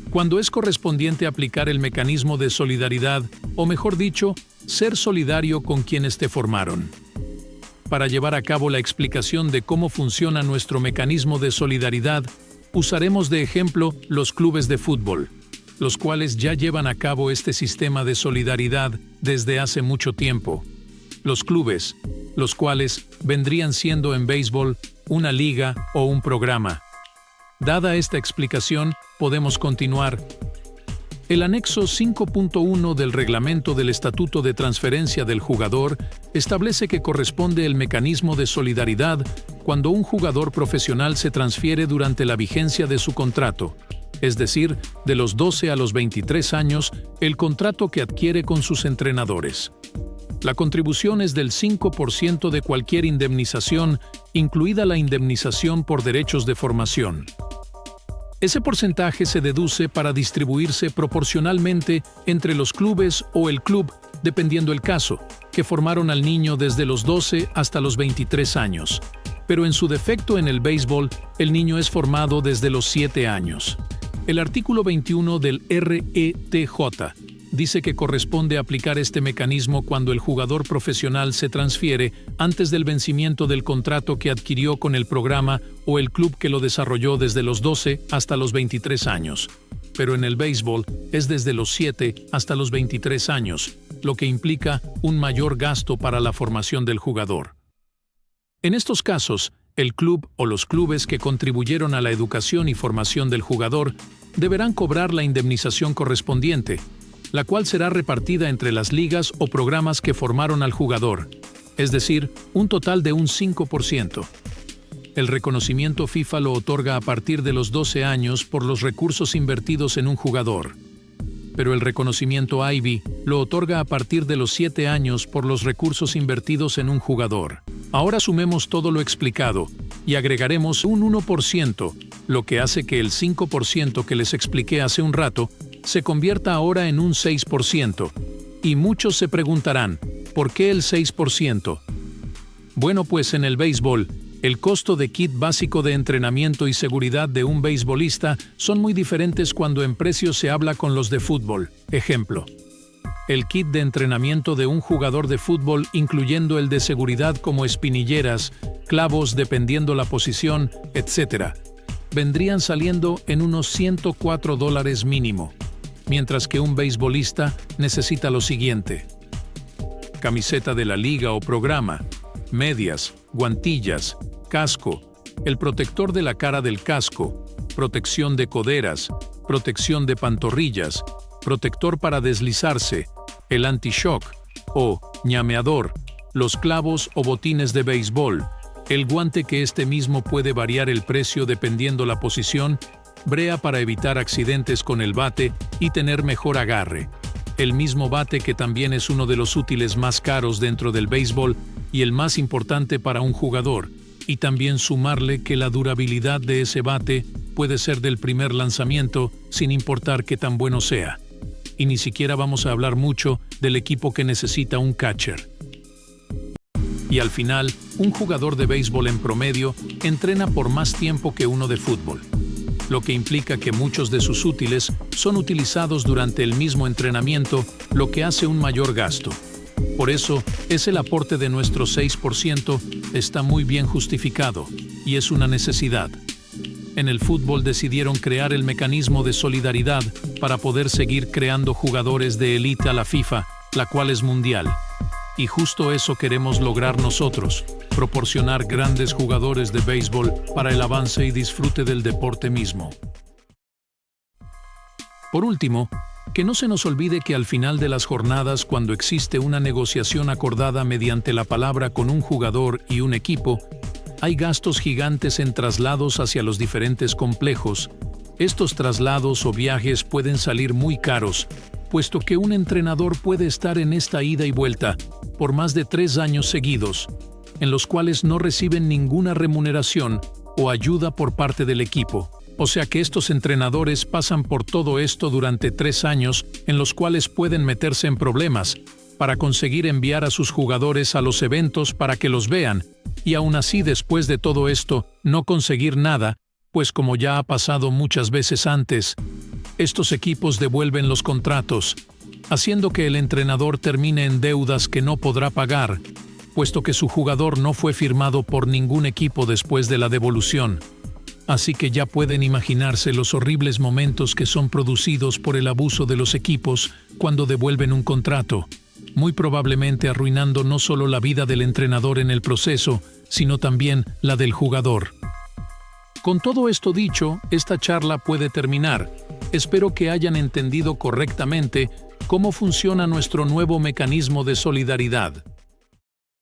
cuando es correspondiente aplicar el mecanismo de solidaridad, o mejor dicho, ser solidario con quienes te formaron. Para llevar a cabo la explicación de cómo funciona nuestro mecanismo de solidaridad, usaremos de ejemplo los clubes de fútbol, los cuales ya llevan a cabo este sistema de solidaridad desde hace mucho tiempo. Los clubes, los cuales vendrían siendo en béisbol una liga o un programa. Dada esta explicación, podemos continuar. El anexo 5.1 del reglamento del Estatuto de Transferencia del Jugador establece que corresponde el mecanismo de solidaridad cuando un jugador profesional se transfiere durante la vigencia de su contrato, es decir, de los 12 a los 23 años, el contrato que adquiere con sus entrenadores. La contribución es del 5% de cualquier indemnización, incluida la indemnización por derechos de formación. Ese porcentaje se deduce para distribuirse proporcionalmente entre los clubes o el club, dependiendo el caso, que formaron al niño desde los 12 hasta los 23 años. Pero en su defecto en el béisbol, el niño es formado desde los 7 años. El artículo 21 del RETJ dice que corresponde aplicar este mecanismo cuando el jugador profesional se transfiere antes del vencimiento del contrato que adquirió con el programa o el club que lo desarrolló desde los 12 hasta los 23 años. Pero en el béisbol es desde los 7 hasta los 23 años, lo que implica un mayor gasto para la formación del jugador. En estos casos, el club o los clubes que contribuyeron a la educación y formación del jugador deberán cobrar la indemnización correspondiente, la cual será repartida entre las ligas o programas que formaron al jugador, es decir, un total de un 5%. El reconocimiento FIFA lo otorga a partir de los 12 años por los recursos invertidos en un jugador, pero el reconocimiento Ivy lo otorga a partir de los 7 años por los recursos invertidos en un jugador. Ahora sumemos todo lo explicado y agregaremos un 1%, lo que hace que el 5% que les expliqué hace un rato se convierta ahora en un 6%. Y muchos se preguntarán, ¿por qué el 6%? Bueno, pues en el béisbol, el costo de kit básico de entrenamiento y seguridad de un beisbolista son muy diferentes cuando en precio se habla con los de fútbol. Ejemplo, el kit de entrenamiento de un jugador de fútbol, incluyendo el de seguridad como espinilleras, clavos dependiendo la posición, etc., vendrían saliendo en unos $104 mínimo, mientras que un beisbolista necesita lo siguiente: camiseta de la liga o programa, medias, guantillas, casco, el protector de la cara del casco, protección de coderas, protección de pantorrillas, protector para deslizarse, el anti-shock o ñameador, los clavos o botines de béisbol, el guante que este mismo puede variar el precio dependiendo la posición, brea para evitar accidentes con el bate y tener mejor agarre, el mismo bate que también es uno de los útiles más caros dentro del béisbol y el más importante para un jugador, y también sumarle que la durabilidad de ese bate puede ser del primer lanzamiento sin importar qué tan bueno sea. Y ni siquiera vamos a hablar mucho del equipo que necesita un catcher. Y al final, un jugador de béisbol en promedio entrena por más tiempo que uno de fútbol, lo que implica que muchos de sus útiles son utilizados durante el mismo entrenamiento, lo que hace un mayor gasto. Por eso, el aporte de nuestro 6% está muy bien justificado, y es una necesidad. En el fútbol decidieron crear el mecanismo de solidaridad para poder seguir creando jugadores de élite a la FIFA, la cual es mundial. Y justo eso queremos lograr nosotros, proporcionar grandes jugadores de béisbol para el avance y disfrute del deporte mismo. Por último, que no se nos olvide que al final de las jornadas, cuando existe una negociación acordada mediante la palabra con un jugador y un equipo, hay gastos gigantes en traslados hacia los diferentes complejos. Estos traslados o viajes pueden salir muy caros, puesto que un entrenador puede estar en esta ida y vuelta por más de 3 años seguidos, en los cuales no reciben ninguna remuneración o ayuda por parte del equipo. O sea que estos entrenadores pasan por todo esto durante 3 años, en los cuales pueden meterse en problemas para conseguir enviar a sus jugadores a los eventos para que los vean, y aún así después de todo esto no conseguir nada, pues como ya ha pasado muchas veces antes, Estos equipos devuelven los contratos, haciendo que el entrenador termine en deudas que no podrá pagar, puesto que su jugador no fue firmado por ningún equipo después de la devolución. Así que ya pueden imaginarse los horribles momentos que son producidos por el abuso de los equipos cuando devuelven un contrato, muy probablemente arruinando no solo la vida del entrenador en el proceso, sino también la del jugador. Con todo esto dicho, esta charla puede terminar. Espero que hayan entendido correctamente cómo funciona nuestro nuevo mecanismo de solidaridad.